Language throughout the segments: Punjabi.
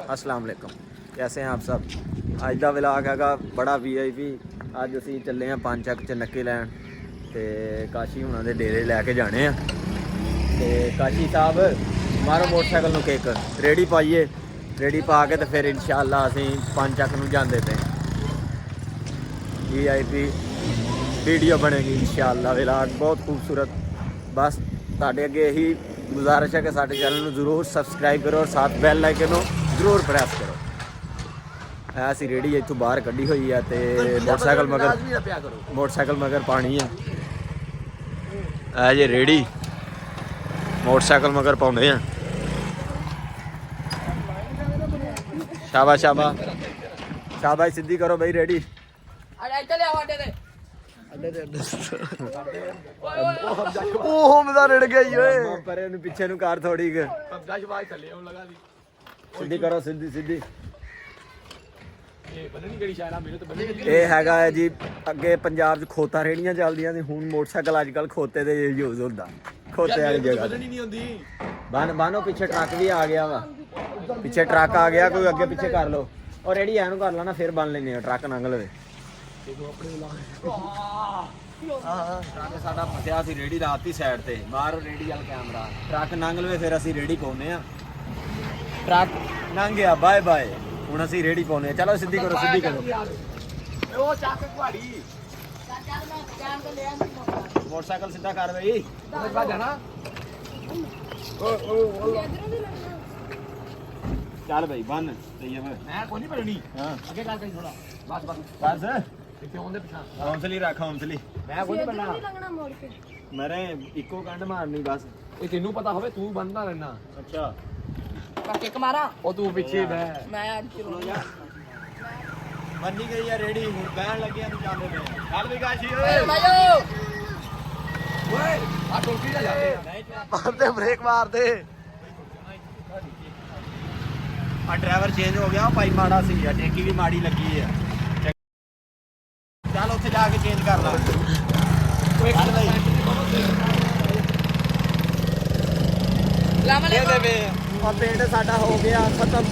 अस्सलाम वालेकुम, कैसे हैं आप सब। अज का व्लॉग हैगा बड़ा VIP। अज असी चले हैं पंज चक च नक्के लैन ते काशी हुणां दे डेरे लैके जाने हैं। ते काशी साहब मारो मोटरसाइकिल नूं किक, रेड़ी पाइए, रेड़ी पा के तो फिर इंशाअल्लाह असी पंज चक नूं जांदे पे VIP वीडियो बनेगी इंशाअल्लाह। व्लॉग बहुत खूबसूरत। बस तुहाडे अगे यही गुजारिश है कि साडे चैनल नूं जरूर सबसक्राइब करो और साथ बैल आइकन नूं जरूर प्रेस करो। ऐसी रेड़ी इत्थों बाहर कड्ढी हुई है ते मोटरसाइकिल मगर पानी है। ये रेड़ी मोटरसाइकिल मगर पाउंदे हैं। शाबाश शाबाश शाबाश, सीधी करो भाई रेड़ी। पिछे नूं कार थोड़ी सीधी करो, सीधी सीधी। ये हैगा है जी अगे पंजाब च खोता रेहड़ियां चलदियां सी, हुण मोटरसाइकिल अजकल खोते दे यूज होंदा। खोते वाली जगह बन बानो, पीछे ट्रक भी आ गया वा, पीछे ट्रक आ गया, कोई अगे पीछे कर लो और रेहड़ी एनू कर लो ना, फिर बन लेने ट्रक लंघ लवे। साडा फसिया सी रेहड़ी लाती साइड ते, बाहर रेहड़ी वाला कैमरा, ट्रक लंघ लवे फिर असीं रेहड़ी पाउने आ। ट्रक लंघ गया, बाय बाय, हुण असीं रेहड़ी पाउने। चलो सीधी करो, सीधी करो। मोटरसाइकिल सीधा कर भाई। चल भाई बन मैं कोई नहीं पड़नी। हां आगे कर कहीं थोड़ा बस बस बस इथे ओंदे पिछा हौसली रख, हौसली। मैं कोई नहीं बनना लगना मोड़ के मेरे इको कंड मारनी बस। ये तेनू पता होवे, तू बनना रहना। अच्छा किक मारा ओ तू पीछे बैठ, मैं यार चलो यार बन्नी गई है रेडी, हुण बहन लगे नु जांदे पे। चल भी काशी ओए ओए आ टोकी जा जाते मार दे, ब्रेक मार दे। आ ड्राइवर चेंज हो गया, भाई माड़ा सी है, टेकी भी माड़ी लगी है। चल उत्थे जाके चेंज कर ला। और पेंट साडा हो गया खत्म।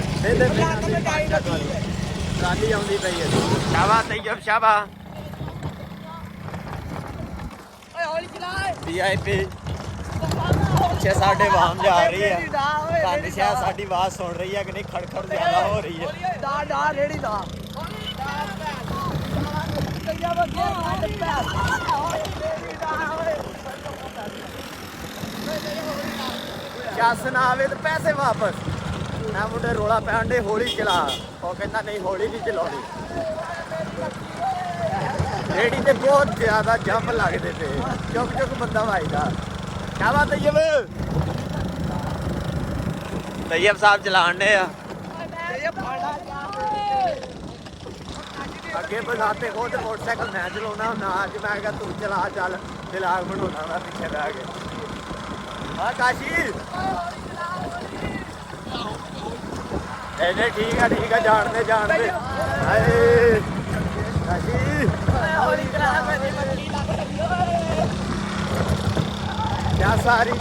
ट्राली आउंदी पई है। शाबाश तैयब शाबाश। VIP पीछे साढ़े वाहन जा रही है, शायद साड़ी आवाज सुन रही है कि नहीं, खड़खड़ ज्यादा हो रही है। शासन आवे तो पैसे वापस। मैं मुंडे रोला पैन दे हौली चला, वो कहता नहीं हौली नहीं चलानी। रेडी ते बहुत ज्यादा जंप लगते थे, चुक चुक बंदा भाईदा। क्या बात तैयब, तैयब साहब चलान डे आ। अगे बनाते हो तो मोटरसाइकिल मैं चलाना ना, अज मैं क्या तू चला, चल दिलाग बनाना मैं पीछे रह गया। हाँ काशी ठीक है जान दे जान दे। क्या सारी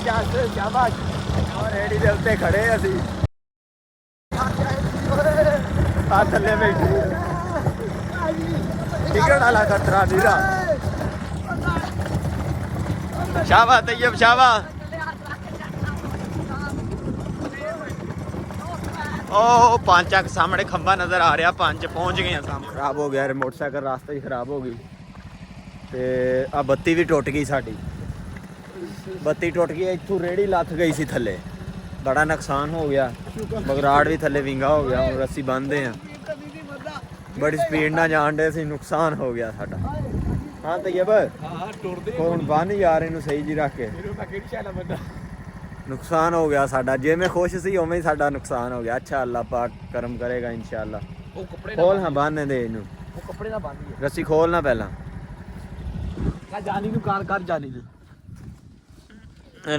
शाबाश। और रेडी दे उत्ते खड़े असी थल्ले बैठे, टिकट वाला खतरा नीरा। शाबाश तैयब शाबाश। ओ पांच चक सामने खंबा नजर आ रहा, पांच पहुंच गए हैं सामने। खराब हो गया मोटरसाइकिल, रास्ते ही खराब हो गई ते आ बत्ती भी टुट गई साडी। बत्ती टुट गई, इत्थों रेड़ी लथ गई सी थल्ले, बड़ा नुकसान हो गया। बगराड़ भी थल्ले विंगा हो गया, हुण रस्सी बंधे हैं, बड़ी स्पीड ना जान डे सी, नुकसान हो गया साडा। हाँ तैयब हुण बन यार इनू सही जी रख के। नुकसान हो गया साडा, जिवें खुश सी उवें ही साडा नुकसान हो गया। अच्छा अल्लाह पाक करम करेगा इंशाअल्लाह। खोल हाँ बन दे इनू, रस्सी खोल ना पहला,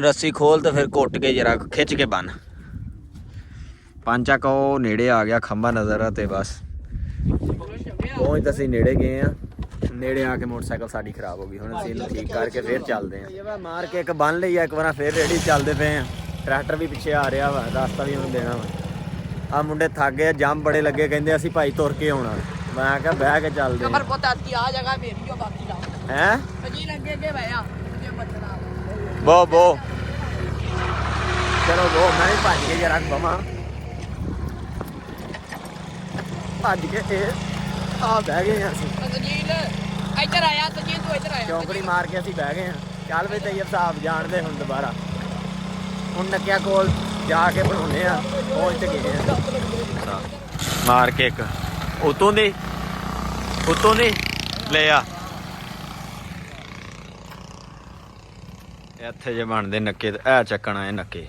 रस्सी खोल तो फिर घुट के जरा खिंच के बन। पांचा को नेड़े आ गया, खंबा नजर है ते बस पहुंच असीं नेड़े गए हैं। नेड़े आके मोटरसाइकिल साड़ी खराब हो गई, हुण असीं इहनूं ठीक करके फिर चलते हैं। मार के एक बन लई, एक बार फिर रेडी चलते पे हैं। ट्रैक्टर भी पिछे आ रहा वा, रास्ता भी उन्हें देना वा। ਆ ਮੁੰਡੇ ਥੱਕ ਗਏ, ਜੰਮ ਬੜੇ ਲੱਗੇ, ਕਹਿੰਦੇ ਅਸੀਂ ਭਾਈ ਤੁਰ ਕੇ ਆਉਣਾ। ਮੈਂ ਕਿਹਾ ਬਹਿ ਕੇ ਚੱਲਦੇ ਕਮਰ ਪੁੱਤ ਅੱਜ ਆ ਜਗ੍ਹਾ ਮੇਰੀ ਓ ਬਾਕੀ ਦਾ ਹੈ। ਜੀ ਲੱਗੇ ਅੱਗੇ ਬਹਿਆ ਜੇ ਬੱਚਣਾ ਬੋ ਚਲੋ ਬੋ, ਮੈਂ ਵੀ ਭੱਜ ਕੇ ਜਰਾ ਬਵਾਂ, ਭੱਜ ਕੇ ਇਹ ਆ ਬਹਿ ਗਏ ਅਸੀਂ। ਤਜੀਲ ਇੱਧਰ ਆਇਆ, ਤਜੀਲ ਤੂੰ ਇੱਧਰ ਆਇਆ, ਚੌਂਕੜੀ ਮਾਰ ਕੇ ਅਸੀਂ ਬਹਿ ਗਏ ਹਾਂ। ਚੱਲ ਵੀ ਤਈਅਬ ਸਾਹਿਬ ਜਾਣਦੇ ਹੁਣ ਦੁਬਾਰਾ, ਹੁਣ ਨੱਕਿਆ ਕੋਲ ਜਾ ਕੇ ਬਣਾਉਣੇ ਆ, ਪਹੁੰਚ ਗਏ ਆ। ਮਾਰ ਕੇ ਇੱਕ ਉਤੋਂ ਦੀ ਲੈ ਆ, ਇੱਥੇ ਜੇ ਬਣਦੇ ਨੱਕੇ ਤੇ ਇਹ ਚੱਕਣਾ ਇਹ ਨੱਕੇ।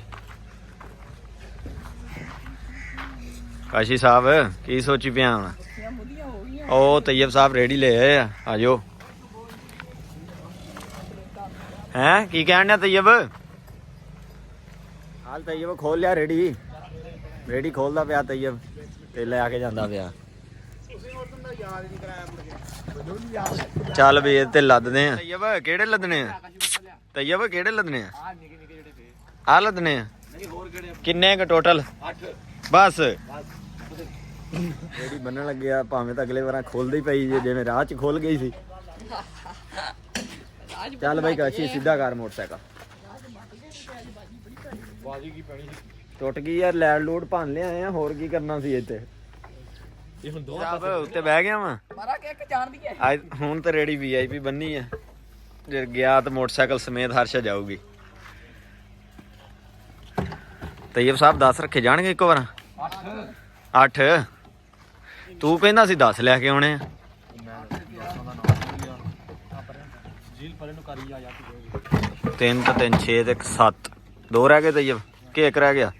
ਕਾਸ਼ੀ ਸਾਹਿਬ ਕੀ ਸੋਚੀ ਪਿਆ ਹੁਣ? ਉਹ ਤਈਅਬ ਸਾਹਿਬ ਰੇੜੀ ਲੈ ਆਏ ਆ, ਆਜੋ। ਹੈਂ ਕੀ ਕਹਿਣ ਡਿਆ ਤਈਅਬ? ਹਾਲ ਤਈਅਬ ਖੋਲ ਲਿਆ ਰੇੜੀ ਖੋਲਦਾ ਪਿਆ ਤਈਅਬ, ਤੇ ਲੈ ਆ ਕੇ ਜਾਂਦਾ ਪਿਆ। ਚੱਲ ਵੀ ਇਹ ਤੇ ਲੱਦਦੇ ਆ। ਤਈਅਬ ਕਿਹੜੇ ਲੱਦਣੇ ਆ? ਤਈਅਬ ਕਿਹੜੇ ਲੱਦਣੇ ਆ? ਆ ਲੱਦਣੇ ਆ? ਕਿੰਨੇ ਕ ਟੋਟਲ? 8 ਬਸ। ਰੇੜੀ ਬੰਨਣ ਲੱਗਿਆ, ਭਾਵੇਂ ਤਾਂ ਅਗਲੇ ਵਾਰਾਂ ਖੋਲਦੀ ਪਈ ਜੇ, ਜਿਵੇਂ ਰਾਹ 'ਚ ਖੋਲ ਗਈ ਸੀ। ਚੱਲ ਬਾਈ ਕਾਸ਼ੀ ਸਿੱਧਾ ਕਰ ਮੋਟਰਸਾਈਕਲ। ਟੁੱਟ ਗਈ ਯਾਰ, ਲੈਡ ਲੋਡ ਭੰਨ ਲਿਆਏ ਆ, ਹੋਰ ਕੀ ਕਰਨਾ ਸੀ ਇੱਥੇ। ਉੱਤੇ ਬਹਿ ਗਿਆ ਵਾ ਮਾਰਾ ਕਿ ਇੱਕ ਜਾਣਦੀ ਹੈ ਹੁਣ ਤੇ ਰੇੜੀ VIP ਬੰਨੀ ਆ, ਜੇ ਗਿਆ ਤਾਂ ਮੋਟਰਸਾਈਕਲ ਸਮੇਤ ਹਰਸ਼ਾ ਜਾਊਗੀ। ਤਈਅਬ ਸਾਹਿਬ 10 ਰੱਖੇ ਜਾਣਗੇ ਇੱਕੋ ਵਾਰ? 8 ਤੂੰ ਕਹਿੰਦਾ ਸੀ 10 ਲੈ ਕੇ ਆਉਣੇ ਆ। 3 ਤਾਂ 3 6 ਤੇ 7 2 ਰਹਿ ਗਏ ਤਈਅਬ ਕਿ ਇੱਕ ਰਹਿ ਗਿਆ?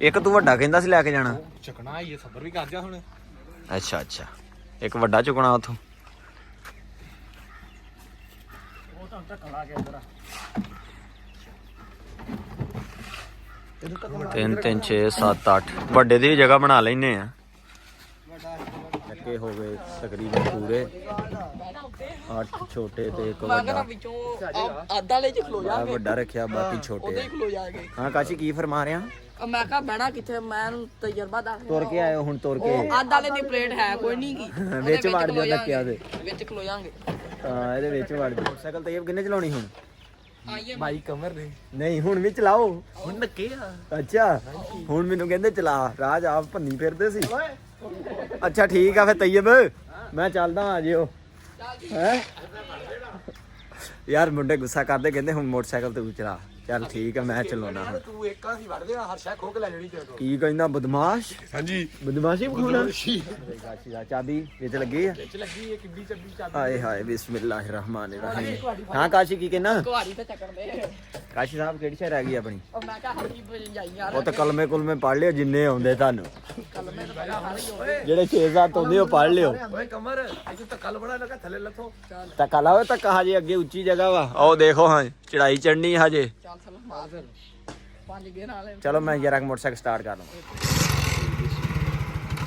ਇੱਕ ਤੂੰ ਵੱਡਾ ਕਹਿੰਦਾ ਸੀ ਲੈ ਕੇ ਜਾਣਾ। ਚੱਕਣਾ ਹੀ ਸਬਰ ਵੀ ਕਰ ਜਾ ਹੁਣ। ਅੱਛਾ ਇੱਕ ਵੱਡਾ ਚੁੱਕਣਾ ਉਥੋਂ। ਉਹ ਤਾਂ ਧੱਕਾ ਲਾ ਕੇ ਅੰਦਰ 3 3 6 7 8 ਵੱਡੇ ਦੀ ਵੀ ਜਗ੍ਹਾ ਬਣਾ ਲੈਨੇ ਆ। ਚੱਕੇ ਹੋ ਗਏ ਤਕਰੀਬਨ ਪੂਰੇ 8 ਛੋਟੇ ਤੇ ਇੱਕ ਮੈਂ ਕਹਿੰਦਾ ਵੱਡਾ। ਵਿੱਚੋਂ ਅੱਧਾ ਲੈ ਚ ਖਲੋ ਆਹ ਜਾਗੇ, ਵੱਡਾ ਰੱਖਿਆ, ਬਾਕੀ ਉਹਦੇ ਛੋਟੇ ਹੀ ਖਲੋ ਜਾਗੇ। ਹਾਂ ਕਾਸ਼ੀ ਕੀ ਫਰਮਾ ਰਿਹਾ? ਮੈਂ ਕਿਹਾ ਬਹਿਣਾ ਕਿੱਥੇ, ਮੈਂ ਨੂੰ ਤਜਰਬਾ ਦੱਸ। ਤੁਰ ਕੇ ਆਏ ਹੋ ਹੁਣ, ਤੁਰ ਕੇ ਅੱਧ ਵਾਲੇ ਦੀ ਪਲੇਟ ਹੈ ਕੋਈ ਨਹੀਂ ਗੀ, ਵਿੱਚ ਵੜ ਜਾ ਧੱਕਿਆ ਦੇ। ਵਿੱਚ ਖਲੋ ਜਾਾਂਗੇ। ਹਾਂ ਇਹਦੇ ਵਿੱਚ ਵੜ ਜਾ। ਮੋਟਰਸਾਈਕਲ ਤਈਅਬ ਕਿੰਨੇ ਚਲਾਉਣੀ ਹੁਣ? ਆਈਏ ਭਾਈ ਕਮਰ ਨੇ ਨਹੀਂ ਹੁਣ ਵੀ ਚਲਾਓ। ਹੁਣ ਨੱਕੇ ਆ। ਅੱਛਾ ਹੁਣ ਮੈਨੂੰ ਕਹਿੰਦੇ ਚਲਾ, ਰਾਜ ਆਪ ਭੰਨੀ ਫਿਰਦੇ ਸੀ। ਅੱਛਾ ਠੀਕ ਆ ਫਿਰ ਤਈਅਬ ਮੈਂ ਚੱਲਦਾ, ਆ ਜਿਓ। ਹੈ ਯਾਰ ਮੁੰਡੇ ਗੁੱਸਾ ਕਰਦੇ, ਕਹਿੰਦੇ ਹੁਣ ਮੋਟਰਸਾਈਕਲ ਤੂੰ ਚਲਾ। ਚੱਲ ਠੀਕ ਆ ਮੈਂ ਚਲਾਉਣਾ ਹੁਣ। ਤੂੰ ਇੱਕਾਂ ਸੀ ਵੜਦੇ ਆ, ਹਰਸ਼ਾ ਖੋ ਕੇ ਲੈ ਜਾਣੀ ਤੇਰੇ ਤੋਂ। ਕੀ ਕਹਿੰਦਾ ਬਦਮਾਸ਼? ਹਾਂਜੀ ਬਦਮਾਸ਼ੀ ਵਿਖਾਉਣਾ? ਚਾਬੀ ਵਿੱਚ ਲੱਗੀ ਆ? ਵਿੱਚ ਲੱਗੀ ਇਹ ਕਿੱਡੀ ਚੱਬੀ ਚਾਬੀ। ਹਾਏ ਹਾਏ ਬਿਸਮਿਲ੍ਲਾਹਿਰਰਹਿਮਾਨਿਰਰਹੀਮ। ਹਾਂ ਕਾਸ਼ੀ ਕੀ ਕਹਿਣਾ? ਕੁਹਾੜੀ ਤੇ ਚੱਕਣ ਦੇ। ਕਾਸ਼ੀ ਸਾਹਿਬ ਕਿਹੜੀ ਸ਼ਹਿਰ ਰਹਿ ਗਈ ਆਪਣੀ? ਉਹ ਮੈਂ ਕਿਹਾ ਹਰੀ ਬਜ ਜਾਈ ਯਾਰ, ਉਹ ਤਾਂ ਕਲਮੇ ਕੁਲਮੇ ਪੜ੍ਹ ਲਿਓ ਜਿੰਨੇ ਆਉਂਦੇ ਤੁਹਾਨੂੰ, ਕਲਮੇ ਤਾਂ ਪਹਿਲਾਂ ਸਾਰੇ ਹੀ ਹੋਏ। ਜਿਹੜੇ 6-7 ਆਉਂਦੇ ਉਹ ਪੜ੍ਹ ਲਿਓ। ਓਏ ਕਮਰ ਇਹ ਧੱਕਾ ਲਵਣਾ ਲੱਗਾ ਥੱਲੇ ਲੱਥੋ। ਧੱਕਾ ਲਾਓ, ਧੱਕਾ ਹਜੇ ਅੱਗੇ ਉੱਚੀ ਜਗ੍ਹਾ ਵਾ। ਉਹ ਦੇਖੋ ਹਾਂ ਚੜਾਈ ਚੜਨੀ ਹਜੇ। ਚੱਲ ਸਲ ਮਾਰ 5 ਗੇਰ ਵਾਲੇ ਚਲੋ ਮੈਂ ਜਰਾ ਮੋਟਰਸਾਈਕਲ ਸਟਾਰਟ ਕਰ ਲਵਾਂ।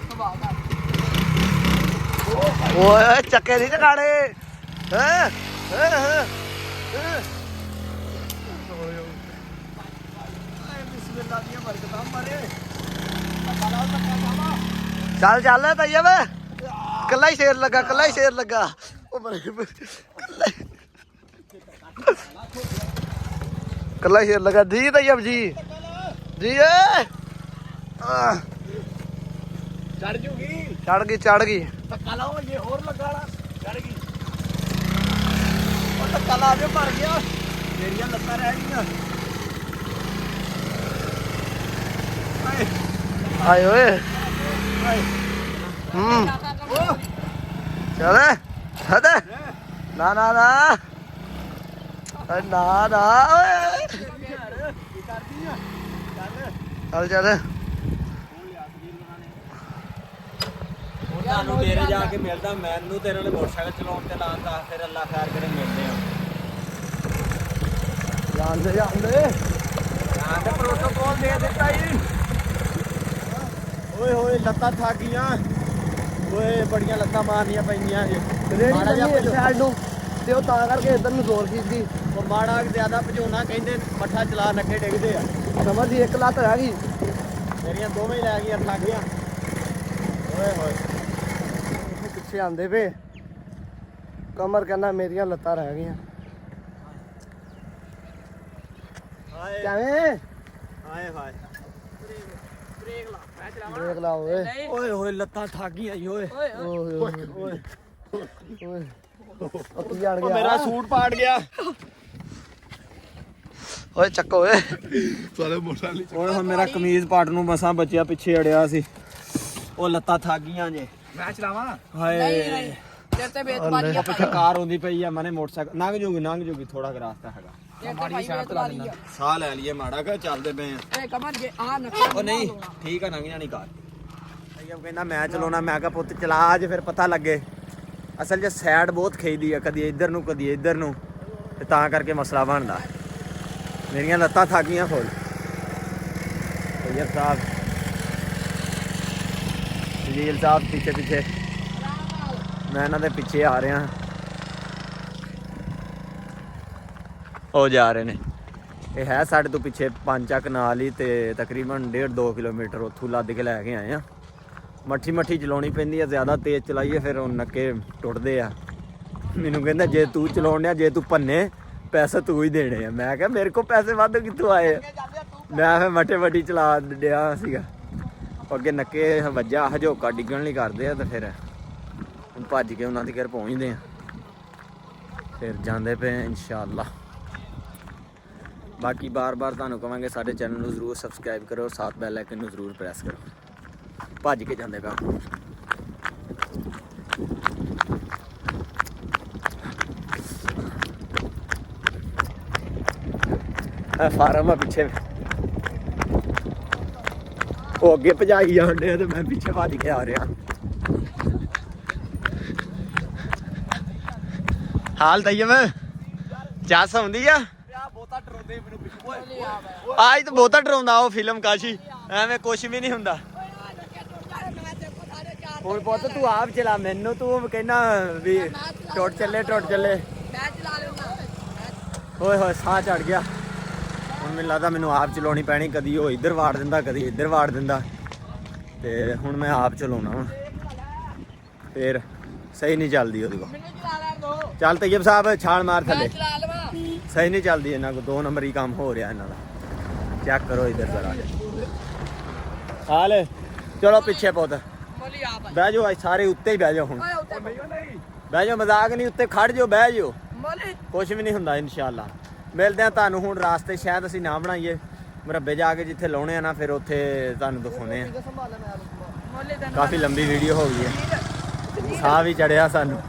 ਸੁਭਾਅ ਦਾ ਓਏ ਚੱਕੇ ਨਹੀਂ ਟਕਾੜੇ। ਹੈ ਬਿਸਮਿਲ੍ਲਾ ਦੀਆਂ ਬਰਕਤਾਂ ਮਾਰੇ। ਚੱਲ ਤਈਅਬ, ਕੱਲਾ ਹੀ ਸ਼ੇਰ ਲੱਗਾ ਉਹ ਕੱਲਾ ਹੀ ਸ਼ੇਰ ਲੱਗਾ ਜੀ ਤਈਅਬ ਜੀ ਏ। ਚੜ ਗਈ ਧੱਕਾ ਲਾਓ ਇਹ ਹੋਰ ਲੱਗਾ ਨਾ ਚੜ ਗਈ। ਉਹ ਧੱਕਾ ਲਾ ਕੇ ਮਰ ਗਿਆ, ਮੇਰੀਆਂ ਲੱਤਾਂ ਰਹਿ ਗਈਆਂ। ਆਏ ਓਏ ਚੱਲ ਹਟ ਨਾ ਓਏ ਚੱਲ ਤੁਹਾਨੂੰ ਡੇਰੇ ਜਾ ਕੇ ਮਿਲਦਾ, ਮੈਨੂੰ ਤੇਰੇ ਨਾਲ ਮੋਟਰਸਾਈਕਲ ਚਲਾਉਣ ਤੇ ਲਾਉਂਦਾ, ਫਿਰ ਅੱਲਾ ਖੈਰ ਕਰੇ ਮਿਲਦੇ ਆ। ਜਾਂਦੇ ਪ੍ਰੋਟੋਕੋਲ ਦੇ ਦਿੱਤਾ ਜੀ। ਓਏ ਲੱਤਾਂ ਥੱਕ ਗਈਆਂ, ਓਏ ਬੜੀਆਂ ਲੱਤਾਂ ਮਾਰਨੀਆਂ ਪੈਂਦੀਆਂ ਜੀ। ਮਾੜਾ ਜਿਹਾ ਸਾਈਡ ਨੂੰ ਤੇ ਉਹ ਤਾਂ ਕਰਕੇ ਇੱਧਰ ਨੂੰ ਜ਼ੋਰ ਕੀਤੀ। ਉਹ ਮਾੜਾ ਜ਼ਿਆਦਾ ਭਜਾਉਣਾ ਕਹਿੰਦੇ, ਮੱਠਾ ਚਲਾ ਨੱਕੇ ਡਿੱਗਦੇ ਆ। ਸਮਝ ਦੀ ਇੱਕ ਲੱਤ ਰਹਿ ਗਈ। ਮੇਰੀਆਂ ਦੋਵੇਂ ਹੀ ਲੈ ਗਈਆਂ ਥੱਕ ਗਈਆਂ ਓਏ ਹੋਏ ਪਿੱਛੇ ਆਂਦੇ ਵੇ ਕਮਰ ਕਹਿੰਦਾ ਮੇਰੀਆਂ ਲੱਤਾਂ ਰਹਿ ਗਈਆਂ ਹਾਏ ਕਿਵੇਂ ਹਾਏ ਹਾਏ ਬ੍ਰੇਕ ਲਾ ਮੈਂ ਚਲਾਵਾਂ ਦੇਖ ਲਾ ਓਏ ਨਹੀਂ ਓਏ ਹੋਏ ਲੱਤਾਂ ਥੱਕ ਗਈਆਂ ਈ ਓਏ ਓਏ ਓਏ ਓਏ ਓਏ ਓਏ ਉਹ ਕੀ ਜਾਣ ਉਹ ਗਿਆ ਮੇਰਾ ਸੂਟ ਪਾੜ ਗਿਆ ਓਏ ਚੱਕੋ ਓਏ ਸਾਰੇ ਮੋਟਰਸਾਈਕਲ ਓਏ ਹੁਣ ਮੇਰਾ ਕਮੀਜ਼ ਪਾਟ ਨੂੰ ਮਸਾਂ ਬਚਿਆ ਪਿੱਛੇ ਅੜਿਆ ਸੀ ਉਹ ਲੱਤਾਂ ਥੱਕ ਗਈਆਂ ਜੇ ਮੈਂ ਚਲਾਵਾਂ ਨਹੀਂ ਹਾਏ ਨਹੀਂ ਤੇਰੇ ਤੇ ਬੇਤਬਾਰੀ ਆ ਪਿੱਛੇ ਕਾਰ ਆਉਂਦੀ ਪਈ ਆ ਮਨੇ ਮੋਟਰਸਾਈਕਲ ਲੰਘ ਜੂਗੀ ਥੋੜਾ ਕੁ ਰਾਸਤਾ ਹੈਗਾ ਤੇਰੇ ਤੇ ਭਾਈ ਬੇਤਬਾਰੀ ਆ ਸਾਹ ਲੈ ਲਈਏ ਮਾੜਾ ਕਿ ਚੱਲਦੇ ਪਏ ਆ ਇਹ ਕਮਰ ਜੇ ਆ ਨਕਸ਼ਾ ਉਹ ਨਹੀਂ ਠੀਕ ਆ ਲੰਘ ਜਾਣੀ ਕਾਰ ਅਈਆ ਕਹਿੰਦਾ ਮੈਂ ਚਲਾਉਣਾ ਮੈਂ ਕਿਹਾ ਪੁੱਤ ਚਲਾ ਅੱਜ ਫਿਰ ਪਤਾ ਲੱਗੇ ਅਸਲ 'ਚ ਸਾਈਡ ਬਹੁਤ ਖੇਦੀ ਆ ਕਦੀ ਇੱਧਰ ਨੂੰ ਕਦੀ ਇੱਧਰ ਨੂੰ ਤੇ ਤਾਂ ਕਰਕੇ ਮਸਲਾ ਬਣਦਾ ਮੇਰੀਆਂ ਲੱਤਾਂ ਥੱਕ ਗਈਆਂ ਫੁੱਲ ਅਈਆ ਸਾਹਿਬ ਜੀਲ ਸਾਹਿਬ ਪਿੱਛੇ ਮੈਂ ਇਹਨਾਂ ਦੇ ਪਿੱਛੇ ਆ ਰਿਹਾ ਉਹ ਜਾ ਰਹੇ ਨੇ ਇਹ ਹੈ ਸਾਡੇ ਤੋਂ ਪਿੱਛੇ ਪੰਜ ਚੱਕ ਨਾਲ ਹੀ ਤੇ ਤਕਰੀਬਨ 1.5-2 ਕਿਲੋਮੀਟਰ ਉੱਥੋਂ ਲੱਦ ਕੇ ਲੈ ਕੇ ਆਏ ਆ ਮੱਠੀ ਚਲਾਉਣੀ ਪੈਂਦੀ ਆ ਜ਼ਿਆਦਾ ਤੇਜ਼ ਚਲਾਈਏ ਫਿਰ ਉਹ ਨੱਕੇ ਟੁੱਟਦੇ ਆ ਮੈਨੂੰ ਕਹਿੰਦਾ ਜੇ ਤੂੰ ਚਲਾਉਣਿਆ ਜੇ ਤੂੰ ਭੰਨੇ ਪੈਸੇ ਤੂੰ ਹੀ ਦੇਣੇ ਆ ਮੈਂ ਕਿਹਾ ਮੇਰੇ ਕੋਲ ਪੈਸੇ ਵੱਧ ਕਿੱਥੋਂ ਆਏ ਆ ਮੈਂ ਫਿਰ ਮੱਠੀ ਚਲਾ ਡਿਆ ਸੀਗਾ ਅੱਗੇ ਨੱਕੇ ਵੱਜਾ ਹਜੋਕਾ ਡਿੱਗਣ ਲਈ ਕਰਦੇ ਆ ਤੇ ਫਿਰ ਹੁਣ ਭੱਜ ਕੇ ਉਹਨਾਂ ਦੇ ਘਰ ਪਹੁੰਚਦੇ ਆ ਫਿਰ ਜਾਂਦੇ ਪਏ ਇਨਸ਼ਾਅੱਲਾ ਬਾਕੀ ਬਾਰ-ਬਾਰ ਤੁਹਾਨੂੰ ਕਵਾਂਗੇ ਸਾਡੇ ਚੈਨਲ ਨੂੰ ਜ਼ਰੂਰ ਸਬਸਕ੍ਰਾਈਬ ਕਰੋ ਸਾਥ ਬੈਲ ਆਈਕਨ ਨੂੰ ਜ਼ਰੂਰ ਪ੍ਰੈਸ ਕਰੋ ਭੱਜ ਕੇ ਜਾਂਦੇ ਪਏ ਆ ਫਾਰਮ ਆ ਪਿੱਛੇ ਉਹ ਅੱਗੇ ਭਜਾਈ ਜਾਂਦੇ ਆ ਤੇ ਮੈਂ ਪਿੱਛੇ ਭੱਜ ਕੇ ਆ ਰਿਹਾ ਹਾਲ ਤੈਯਬ ਜੱਸ ਆਉਂਦੀ ਆ ਬਹੁਤਾ ਡਰਾਉਂਦੇ ਮੈਨੂੰ ਪਿੱਛੇ ਆਜ ਤਾਂ ਬਹੁਤਾ ਡਰਾਉਂਦਾ ਉਹ ਫਿਲਮ ਕਾਸ਼ੀ ਐਵੇਂ ਕੁਛ ਵੀ ਨਹੀਂ ਹੁੰਦਾ ਹੁਣ ਪੁੱਤ ਤੂੰ ਆਪ ਚਲਾ ਮੈਨੂੰ ਤੂੰ ਕਹਿਣਾ ਵੀ ਟੁੱਟ ਚੱਲੇ ਮੈਂ ਚਲਾ ਲੈਣਾ ਓਏ ਹੋਏ ਸਾਹ ਚੜ ਗਿਆ ਹੁਣ ਮੈਨੂੰ ਲੱਗਦਾ ਮੈਨੂੰ ਆਪ ਚਲਾਉਣੀ ਪੈਣੀ ਕਦੀ ਉਹ ਇੱਧਰ ਵਾੜ ਦਿੰਦਾ ਕਦੀ ਇੱਧਰ ਵਾੜ ਦਿੰਦਾ ਤੇ ਹੁਣ ਮੈਂ ਆਪ ਚਲਾਉਣਾ ਵਾ ਫੇਰ ਸਹੀ ਨਹੀਂ ਚੱਲਦੀ ਉਹਦੇ ਕੋਲ ਮੈਨੂੰ ਚਲਾ ਲੈਣ ਦੋ ਚੱਲ ਤੈਯਬ ਸਾਹਿਬ ਛਾਲ ਮਾਰ ਮੈਂ ਥੱਲੇ ਚਲਾ ਲਵਾਂ ਸਹੀ ਨਹੀਂ ਚੱਲਦੀ ਇਹਨਾਂ ਕੋਲ 2 ਨੰਬਰ ਹੀ ਕੰਮ ਹੋ ਰਿਹਾ ਇਹਨਾਂ ਦਾ ਚੈੱਕ ਕਰੋ ਇੱਧਰ ਜ਼ਰਾ ਹਾਲ ਚਲੋ ਪਿੱਛੇ ਪੁੱਤ ਮੋਲੀ ਆ ਭਾਈ ਬਹਿ ਜਾਓ ਅੱਜ ਸਾਰੇ ਉੱਤੇ ਹੀ ਬਹਿ ਜਾਓ ਹੁਣ ਓਏ ਉੱਤੇ ਬਹਿ ਜਾਓ ਮਜ਼ਾਕ ਨਹੀਂ ਉੱਤੇ ਖੜ ਜਾਓ ਬਹਿ ਜਾਓ ਮੋਲੀ ਕੁਝ ਵੀ ਨਹੀਂ ਹੁੰਦਾ ਇਨਸ਼ਾਅੱਲਾ ਮਿਲਦੇ ਆ ਤੁਹਾਨੂੰ ਹੁਣ ਰਾਸਤੇ ਸ਼ਾਇਦ ਅਸੀਂ ਨਾ ਬਣਾਈਏ ਮਰੱਬੇ ਜਾ ਕੇ ਜਿੱਥੇ ਲਾਉਣੇ ਆ ਨਾ ਫਿਰ ਉੱਥੇ ਤੁਹਾਨੂੰ ਦਿਖਾਉਣੇ ਆ ਮੋਲੀ ਤੈਨੂੰ ਕਾਫੀ ਲੰਬੀ ਵੀਡੀਓ ਹੋ ਗਈ ਹੈ ਸਾਹ ਵੀ ਚੜਿਆ ਸਾਨੂੰ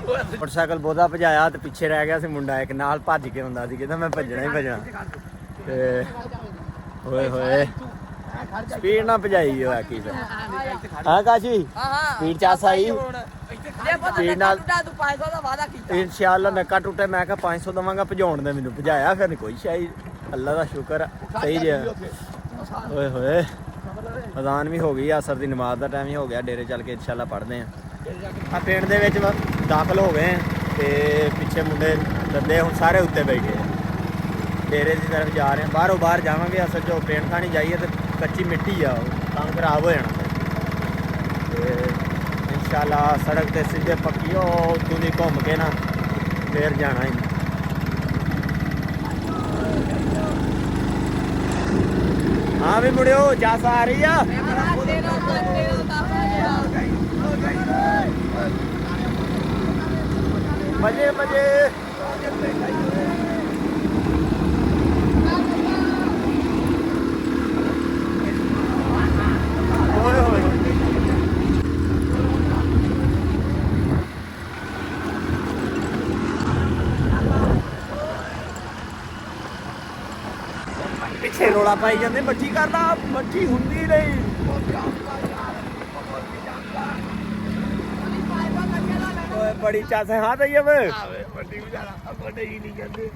ਮੋਟਰਸਾਈਕਲ ਬਹੁਤਾ ਭਜਾਇਆ ਤੇ ਪਿੱਛੇ ਰਹਿ ਗਿਆ ਸੀ ਮੁੰਡਾ ਇੱਕ ਨਾਲ ਭੱਜ ਕੇ ਹੁੰਦਾ ਸੀ ਕਹਿੰਦਾ ਮੈਂ ਭੱਜਣਾ ਹੀ ਭੱਜਣਾ ਤੇ ਹੋਏ ਹੋਏ ਸਪੀਡ ਨਾ ਭਜਾਈ ਹੋਇਆ ਕੀ ਫਿਰ ਹਾਂ ਕਾਸ਼ੀ ਹਾਂ ਸਪੀਡ ਚਾਸ ਆਈ ਜੇ ਪਤਾ ਸਪੀਡ ਨਾਲ ਤੂੰ 500 ਦਾ ਵਾਅਦਾ ਕੀਤਾ ਇਨਸ਼ਾਅੱਲਾ ਨੱਕਾ ਟੁੱਟੇ ਮੈਂ ਕਿਹਾ 500 ਦਵਾਂਗਾ ਭਜਾਉਣ ਦੇ ਮੈਨੂੰ ਭਜਾਇਆ ਫਿਰ ਨਹੀਂ ਕੋਈ ਸ਼ਾਇਦ ਅੱਲਾ ਦਾ ਸ਼ੁਕਰ ਆ, ਸਹੀ ਜਿਹਾ ਓਏ ਹੋਏ ਅਜ਼ਾਨ ਵੀ ਹੋ ਗਈ ਆ ਅਸਰ ਦੀ ਨਮਾਜ਼ ਦਾ ਟਾਈਮ ਹੀ ਹੋ ਗਿਆ ਡੇਰੇ ਚੱਲ ਕੇ ਇਨਸ਼ਾਅੱਲਾ ਪੜ੍ਹਦੇ ਆ ਪਿੰਡ ਦੇ ਵਿੱਚ ਦਾਖਲ ਹੋ ਗਏ ਤੇ ਪਿੱਛੇ ਮੁੰਡੇ ਲੱਦੇ ਹੁਣ ਸਾਰੇ ਉੱਤੇ ਬੈਠੇ ਆ ਡੇਰੇ ਦੀ ਤਰਫ ਜਾ ਰਹੇ ਆ ਬਾਹਰ ਜਾਵਾਂਗੇ ਅਸਲ ਜੋ ਪੇਂਟ ਖਾਣੀ ਜਾਈਏ ਤੇ ਕੱਚੀ ਮਿੱਟੀ ਆ ਉਹ ਕੰਮ ਖਰਾਬ ਹੋ ਜਾਣਾ ਤੇ ਇਨਸ਼ਾਅੱਲਾ ਸੜਕ ਤੇ ਸਿੱਧੇ ਪੱਕੀ ਉਹ ਦੁਨੀ ਘੁੰਮ ਕੇ ਨਾ ਫੇਰ ਜਾਣਾ ਹੀ ਹਾਂ ਵੀ ਮੁੜਿਓ ਜੱਸ ਆ ਰਹੀ ਆ ਮਜੇ ਓਏ ਹੋਏ ਪਿੱਛੇ ਰੋਲਾ ਪਾਈ ਜਾਂਦੇ ਮੱਠੀ ਕਰਦਾ ਮੱਠੀ ਹੁੰਦੀ ਨਹੀਂ ਓਏ ਬੜੀ ਚਾਸ ਹੈ ਹਾਂ ਤੈਯਬ ਵੱਡੀ ਵਿਚਾਰਾ ਵੱਡੇ ਹੀ ਨਹੀਂ ਕਹਿੰਦੇ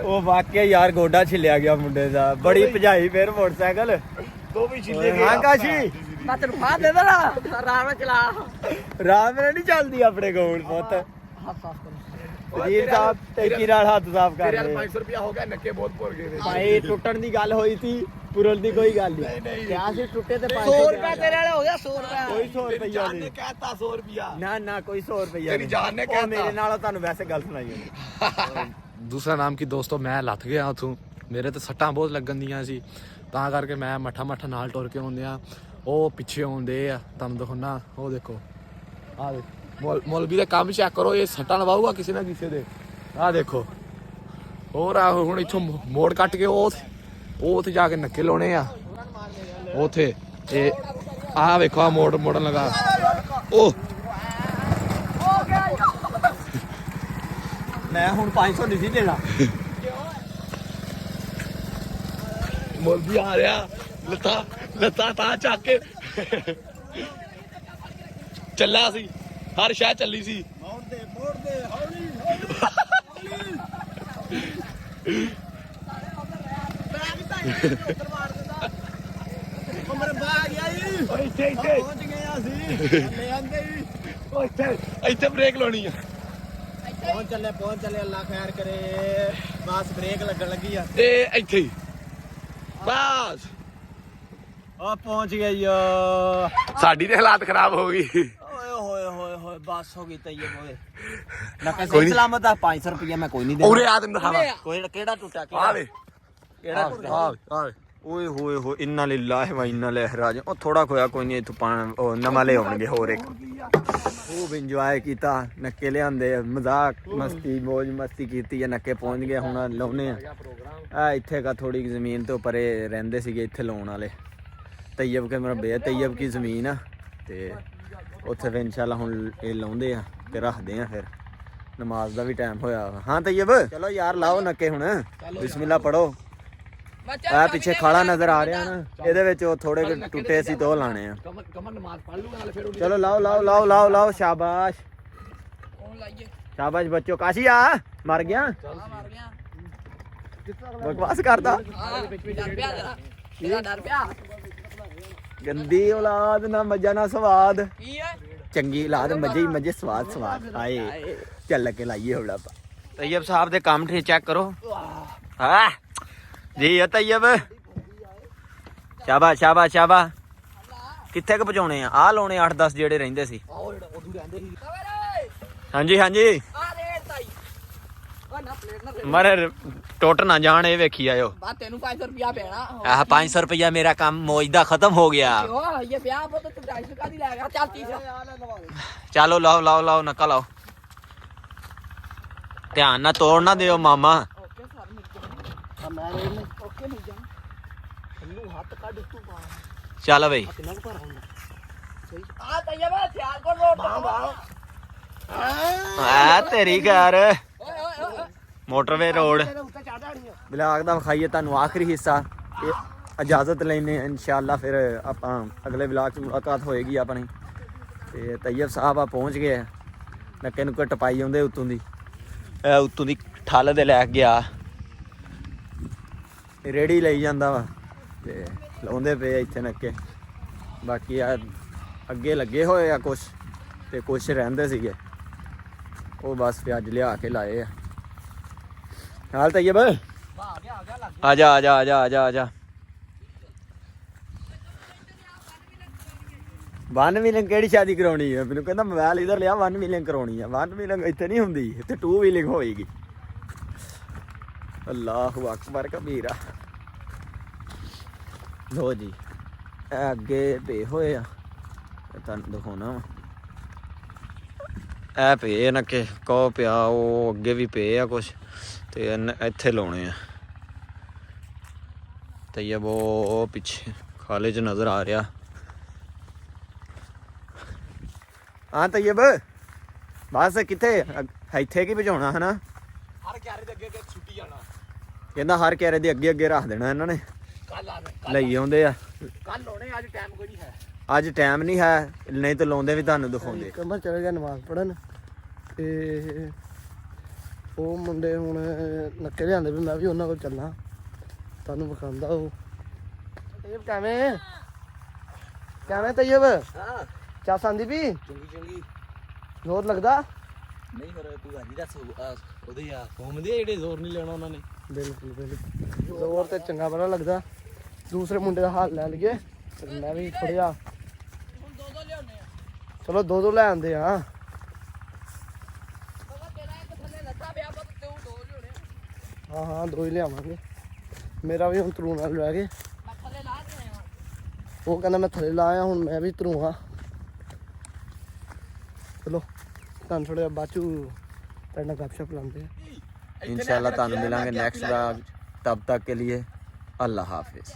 ਉਹ ਵਾਕਿਆ ਯਾਰ ਗੋਡਾ ਛਿੱਲਿਆ ਗਿਆ ਮੁੰਡੇ ਦਾ ਬੜੀ ਭਜਾਈ ਫੇਰ ਮੋਟਰਸਾਈਕਲ ਦੋ ਵੀ ਛਿੱਲੇ ਓਏ ਹਾਂ ਕਾਸ਼ੀ ਮੈਂ ਤੈਨੂੰ ਫਾਹ ਦੇ ਦੇਣਾ ਆਰਾਮ ਨਾਲ ਚਲਾ ਰਾਤ ਮੇਰੇ ਨਹੀਂ ਚੱਲਦੀ ਆਪਣੇ ਕੋਲ ਪੁੱਤ ਹੱਸ ਹੱਸ ਵਜ਼ੀਰ ਸਾਹਿਬ ਟੈਂਕੀ ਨਾਲ ਹੱਥ ਸਾਫ਼ ਕਰ ਤੇਰੇ ਰਹੇ 500 ਰੁਪਿਆ ਹੋ ਗਿਆ ਨੱਕੇ ਬਹੁਤ ਭੁੱਲ ਗਏ ਨੇ ਭਾਈ ਟੁੱਟਣ ਦੀ ਗੱਲ ਹੋਈ ਸੀ ਪੁਰਲ ਦੀ ਕੋਈ ਗੱਲ ਨਹੀਂ, ਨਹੀਂ ਨਹੀਂ। ਕਿਆ ਸੀ ਟੁੱਟੇ ਤੇ 100 ਰੁਪਏ ਤੇਰੇ ਵਾਲੇ ਹੋ ਗਿਆ 100 ਰੁਪਏ ਕੋਈ 100 ਤੇਰੀ ਰੁਪਈਆ ਜਾਨ ਨੇ ਨਹੀਂ ਕਹਿਤਾ 100 ਰੁਪਿਆ ਨਾ ਕੋਈ 100 ਰੁਪਈਆ ਤੇਰੀ ਨਹੀਂ। ਜਾਨ ਨੇ ਉਹ ਕਹਿਤਾ। ਮੇਰੇ ਨਾਲ ਤੁਹਾਨੂੰ ਵੈਸੇ ਗੱਲ ਸੁਣਾਈ ਉਹਨੇ ਦੂਸਰਾ ਨਾਮ ਕੀ ਦੋਸਤੋ ਮੈਂ ਲੱਥ ਗਿਆ ਉੱਥੋਂ ਮੇਰੇ ਤੇ ਸੱਟਾਂ ਬਹੁਤ ਲੱਗਣ ਦੀਆਂ ਸੀ ਤਾਂ ਕਰਕੇ ਮੈਂ ਮੱਠਾ ਨਾਲ ਟੁਰ ਕੇ ਆਉਂਦੇ ਆ ਉਹ ਪਿੱਛੇ ਆਉਂਦੇ ਆ ਤੁਹਾਨੂੰ ਦਿਖਾਉਣਾ ਉਹ ਦੇਖੋ ਆ ਦੇ ਮੌਲਵੀ ਦਾ ਕੰਮ ਚੈੱਕ ਕਰੋ ਇਹ ਸੱਟਾਂ ਲਵਾਊਗਾ ਕਿਸੇ ਨਾ ਕਿਸੇ ਦੇ ਆ ਦੇਖੋ ਹੋਰ ਆ ਹੁਣ ਇੱਥੋਂ ਮੋੜ ਕੱਟ ਕੇ ਉਹ ਉੱਥੇ ਜਾ ਕੇ ਨੱਕੇ ਲਾਉਣੇ ਆ ਉੱਥੇ ਇਹ ਆ ਵੇਖੋ ਆ ਮੋੜਨ ਲਗਾ ਉਹ ਮੈਂ ਹੁਣ 500 ਨਹੀਂ ਸੀ ਦੇਣਾ ਮੌਲਵੀ ਆ ਰਿਹਾ ਲੱਤਾਂ ਤਾਂ ਚੱਕ ਕੇ ਚੱਲਾ ਸੀ ਹਰ ਸ਼ਹਿ ਚੱਲੀ ਸੀ ਪਹੁੰਚ ਗਏ ਅਸੀਂ ਲੈ ਆਂਦੇ ਇੱਥੇ ਬ੍ਰੇਕ ਲਾਉਣੀ ਆ ਪਹੁੰਚ ਚੱਲੇ ਅੱਲਾ ਖੈਰ ਕਰੇ ਬਸ ਬ੍ਰੇਕ ਲੱਗਣ ਲੱਗੀ ਆ ਇਹ ਇੱਥੇ ਹੀ ਬਸ ਆ ਪਹੁੰਚ ਗਏ ਯੋ ਸਾਡੀ ਤੇ ਹਾਲਾਤ ਖਰਾਬ ਹੋ ਗਈ ਓਏ ਹੋਏ ਬਸ ਹੋ ਗਈ ਤਈਏ ਹੋਏ ਨਾ ਕੋਈ ਕਿਸੇ ਨੀ। ਸਲਾਮਤ ਆ 500 ਰੁਪਇਆ ਮੈਂ ਕੋਈ ਨਹੀਂ ਦੇਣਾ ਉਰੇ ਆ ਤੈਨੂੰ ਦਿਖਾਵਾ ਕੋਈ ਕਿਹੜਾ ਟੁੱਟਾ ਆ ਵੇ ਕਿਹੜਾ ਟੁੱਟਾ ਓਏ ਹੋਏ ਇੰਨਾ ਲਿਲਾਹ ਵਾ ਇੰਨਾ ਲਹਿਰਾਜ ਉਹ ਥੋੜਾ ਖੋਇਆ ਕੋਈ ਨਹੀਂ ਇਥੋਂ ਪਾਣ ਉਹ ਨਵਾਂ ਲੈ ਆਉਣਗੇ ਹੋਰ ਇੱਕ ਉਹ ਇੰਜੋਏ ਕੀਤਾ ਨੱਕੇ ਲਿਆਂਦੇ ਮਜ਼ਾਕ ਮਸਤੀ ਮौज ਮਸਤੀ ਕੀਤੀ ਆ ਨੱਕੇ ਪਹੁੰਚ ਗਏ ਹੁਣ ਲਾਉਨੇ ਆ ਇੱਥੇ ਕਾ ਥੋੜੀ ਜ਼ਮੀਨ ਤੋਂ ਪਰੇ ਰਹਿੰਦੇ ਸੀਗੇ ਇੱਥੇ ਲਾਉਣ ਵਾਲੇ ਤੈयब ਕੇ ਮੇਰਾ ਬੇ ਤੈयब ਕੀ ਜ਼ਮੀਨ ਆ ਤੇ ਉੱਥੇ ਫਿਰ ਇਨਸ਼ਾਅੱਲਾ ਹੁਣ ਇਹ ਲਾਉਂਦੇ ਆ ਤੇ ਰੱਖਦੇ ਆ ਫਿਰ ਨਮਾਜ਼ ਦਾ ਵੀ ਟਾਈਮ ਹੋਇਆ ਵਾ। ਹਾਂ ਤੈयब ਚਲੋ ਯਾਰ ਲਾਓ ਨੱਕੇ ਹੁਣ ਬਿਸਮਿਲ੍ਲਾ ਪੜੋ ਆ ਪਿੱਛੇ ਖਾਲਾ ਨਜ਼ਰ ਆ ਰਿਹਾ ਨਾ ਇਹਦੇ ਵਿੱਚ ਉਹ ਥੋੜੇ ਜਿਹੇ ਟੁੱਟੇ ਸੀ ਦੋ ਲਾਣੇ ਆ ਕਮਰ ਨਮਾਜ਼ ਪੜ ਲੂਗਾ ਨਾਲ ਫਿਰ ਚਲੋ ਲਾਓ ਸ਼ਾਬਾਸ਼ ਕੌਣ ਲਾਈਏ ਸ਼ਾਬਾਸ਼ ਬੱਚੋ ਕਾਸ਼ੀ ਆ ਮਰ ਗਿਆ ਮਾਰ ਗਿਆ ਬਕਵਾਸ ਕਰਦਾ ਡਰ ਪਿਆ ਜਰਾ ਇਹਦਾ ਡਰ ਪਿਆ ਗੰਦੀ ਔਲਾਦ ਨਾ ਮਜ਼ਾ ਨਾ ਸਵਾਦ ਕੀ ਹੈ ਚੰਗੀ ਔਲਾਦ ਮਜ਼ੇ ਹੀ ਮਜ਼ੇ ਸਵਾਦ ਆਏ ਚੱਲ ਕੇ ਲਾਈਏ ਹੁਣ ਆਪਾਂ ਤੈयब ਸਾਹਿਬ ਦੇ ਕੰਮ ਠੇ ਚੈੱਕ ਕਰੋ ਹਾਂ ਜੀ ਆ ਤੈयब ਸ਼ਾਬਾਸ਼ ਕਿੱਥੇ ਕ ਪਹੁੰਚਾਉਣੇ ਆ ਲਾਉਣੇ 8-10 ਜਿਹੜੇ ਰਹਿੰਦੇ ਸੀ ਹਾਂਜੀ ਆ ਰੇਟ ਤਾਈ ਉਹ ਨਾ ਪਲੇਟ ਨਾ ਮਰ ਟੁੱਟ ਨਾ ਜਾਣ ਇਹ ਵੇਖੀ ਆਇਓ ਬਾ ਤੈਨੂੰ 500 ਰੁਪਿਆ ਪੈਣਾ ਆਹ 500 ਰੁਪਇਆ ਮੇਰਾ ਕੰਮ ਮੌਜ ਦਾ ਖਤਮ ਹੋ ਗਿਆ ਉਹ ਇਹ ਵਿਆਹ ਬੋ ਤੂੰ 250 ਕਾ ਦੀ ਲੈ ਗਿਆ ਚੱਲ 30 ਚਲੋ ਲਾਓ ਨੱਕਾ ਲਾਓ ਧਿਆਨ ਨਾਲ ਤੋੜ ਨਾ ਦਿਓ ਮਾਮਾ ਓਕੇ ਸਰ ਮਿਲ ਜਾਣਾ ਓਕੇ ਮਿਲ ਜਾਣਾ ਇਹਨੂੰ ਹੱਥ ਕੱਢ ਤੂੰ ਪਾ ਚੱਲ ਬਈ ਕਿੰਨਾ ਕੁ ਭਾਰਾ ਹੁੰਦਾ ਸਹੀ ਆ ਤੈयब ਸਿਆਲਕੋਟ ਰੋਡ ਆ ਤੇਰੀ ਘਰ ਓਏ ਓਏ ਮੋਟਰਵੇ ਰੋਡ ਉੱਤੇ ਚੜ੍ਹ ਜਾਣੀ ਆ ਬਲਾਗ ਦਾ ਵਿਖਾਈਏ ਤੁਹਾਨੂੰ ਆਖਰੀ ਹਿੱਸਾ ਇਹ ਇਜਾਜ਼ਤ ਲੈਣੇ ਇਨਸ਼ਾਅੱਲਾ ਫਿਰ ਆਪਾਂ ਅਗਲੇ ਵਲਾਗ 'ਚ ਮੁਲਾਕਾਤ ਹੋਏਗੀ ਆਪਣੀ ਤੇ ਤੈयब ਸਾਹਿਬ ਆ ਪਹੁੰਚ ਗਏ ਆ ਨੱਕੇ ਨੂੰ ਟਪਾਈ ਆਉਂਦੇ ਉਤੋਂ ਦੀ ਇਹ ਉਤੋਂ ਦੀ ਠੱਲ ਦੇ ਲੈ ਗਿਆ ਰੇੜੀ ਲਈ ਜਾਂਦਾ ਵਾ ਤੇ ਲਾਉਂਦੇ ਪਏ ਇੱਥੇ ਨੱਕੇ ਬਾਕੀ ਆ ਅੱਗੇ ਲੱਗੇ ਹੋਏ ਆ ਕੁਛ ਤੇ ਕੁਛ ਰਹਿੰਦੇ ਸੀਗੇ ਉਹ ਬਸ ਫਿਰ ਅੱਜ ਲਿਆ ਕੇ ਲਾਏ ਆ ਹਾਲ ਤੈयब ਆ ਜਾ ਵਨ ਮਿਲਿੰਗ ਕਿਹੜੀ ਸ਼ਾਦੀ ਕਰਾਉਣੀ ਹੈ ਮੈਨੂੰ ਕਹਿੰਦਾ ਮੋਬਾਈਲ ਇਧਰ ਲਿਆ 1 ਮਿਲੀਅਨ ਕਰਾਉਣੀ ਆ 1 ਮਿਲੀਅਨ ਇੱਥੇ ਨਹੀਂ ਹੁੰਦੀ ਇੱਥੇ 2 ਮਿਲੀਅਨ ਹੋਏਗੀ ਅੱਲਾਹੁ ਅਕਬਰ ਕਬੀਰਾ ਲੋ ਜੀ ਇਹ ਅੱਗੇ ਪਏ ਹੋਏ ਆ ਤੁਹਾਨੂੰ ਦਿਖਾਉਣਾ ਵਾ ਇਹ ਪਏ ਨਾ ਕਿ ਕੋ ਪਿਆ ਉਹ ਅੱਗੇ ਵੀ ਪਏ ਆ ਕੁਛ ਤੇ ਇੱਥੇ ਲਾਉਣੇ ਆ ਤੈयब ਉਹ ਪਿੱਛੇ ਖਾਲੇ 'ਚ ਨਜ਼ਰ ਆ ਰਿਹਾ ਹਾਂ ਤੈयब ਬਸ ਕਿੱਥੇ ਇੱਥੇ ਕੀ ਭਜਾਉਣਾ ਹਨਾ ਹਰ ਕਿਆਰੇ ਦੇ ਅੱਗੇ ਛੁੱਟੀ ਜਾਣਾ ਕਹਿੰਦਾ ਹਰ ਕਿਆਰੇ ਦੇ ਅੱਗੇ ਰੱਖ ਦੇਣਾ ਇਹਨਾਂ ਨੇ ਕੱਲ ਆ ਲਈ ਆਉਂਦੇ ਆ ਕੱਲ ਹੋਣੇ ਅੱਜ ਟਾਈਮ ਕੋਈ ਨਹੀਂ ਹੈ ਅੱਜ ਟਾਈਮ ਨਹੀਂ ਹੈ ਨਹੀਂ ਤਾਂ ਲਾਉਂਦੇ ਵੀ ਤੁਹਾਨੂੰ ਦਿਖਾਉਂਦੇ ਕਮਰ ਚਲੇ ਗਿਆ ਨਮਾਜ਼ ਪੜਨ ਤੇ ਉਹ ਮੁੰਡੇ ਹੁਣ ਨੱਕੇ ਲਿਆਂਦੇ ਵੀ ਮੈਂ ਵੀ ਉਹਨਾਂ ਕੋਲ ਚੱਲਾਂ ਤੁਹਾਨੂੰ ਵਿਖਾਉਂਦਾ ਉਹ ਤੈयब ਕਿਵੇਂ ਤੈयब ਹਾਂ ਚਾਹ ਸੰਦੀ ਵੀ ਚੰਗੀ ਜ਼ੋਰ ਲੱਗਦਾ ਨਹੀਂ ਫਿਰ ਤੂੰ ਅੱਜ ਦੱਸ ਉਹਦੇ ਆ ਘੁੰਮਦੇ ਜਿਹੜੇ ਜ਼ੋਰ ਨਹੀਂ ਲੈਣਾ ਉਹਨਾਂ ਨੇ। ਬਿਲਕੁਲ ਬਿਲਕੁਲ ਜ਼ੋਰ ਤੇ ਚੰਗਾ ਬੜਾ ਲੱਗਦਾ। ਦੂਸਰੇ ਮੁੰਡੇ ਦਾ ਹਾਲ ਲੈ ਲਈਏ ਤੇ ਮੈਂ ਵੀ ਥੋੜ੍ਹਾ ਹੁਣ ਦੋ ਲਿਆਉਂਦੇ ਆ। ਚਲੋ ਦੋ ਲੈ ਆਉਂਦੇ ਆ। ਹਾਂ ਹਾਂ ਦੋ ਹੀ ਲਿਆਵਾਂਗੇ। ਮੇਰਾ ਵੀ ਹੁਣ ਤਰੂ ਨਾਲ ਲੈ ਗਏ। ਉਹ ਕਹਿੰਦਾ ਮੈਂ ਥੱਲੇ ਲਾਇਆ, ਹੁਣ ਮੈਂ ਵੀ ਤਰੂ ਆ। ਚਲੋ ਤੁਹਾਨੂੰ ਥੋੜ੍ਹਾ ਬਾਚੂ ਤੁਹਾਡੇ ਨਾਲ ਗੱਪਸ਼ਪ ਲਾਉਂਦੇ ਆ। इंशाल्लाह ਤੁਹਾਨੂੰ ਮਿਲਾਂਗੇ ਨੈਕਸਟ ਵਲੌਗ। तब तक के लिए अल्लाह हाफिज।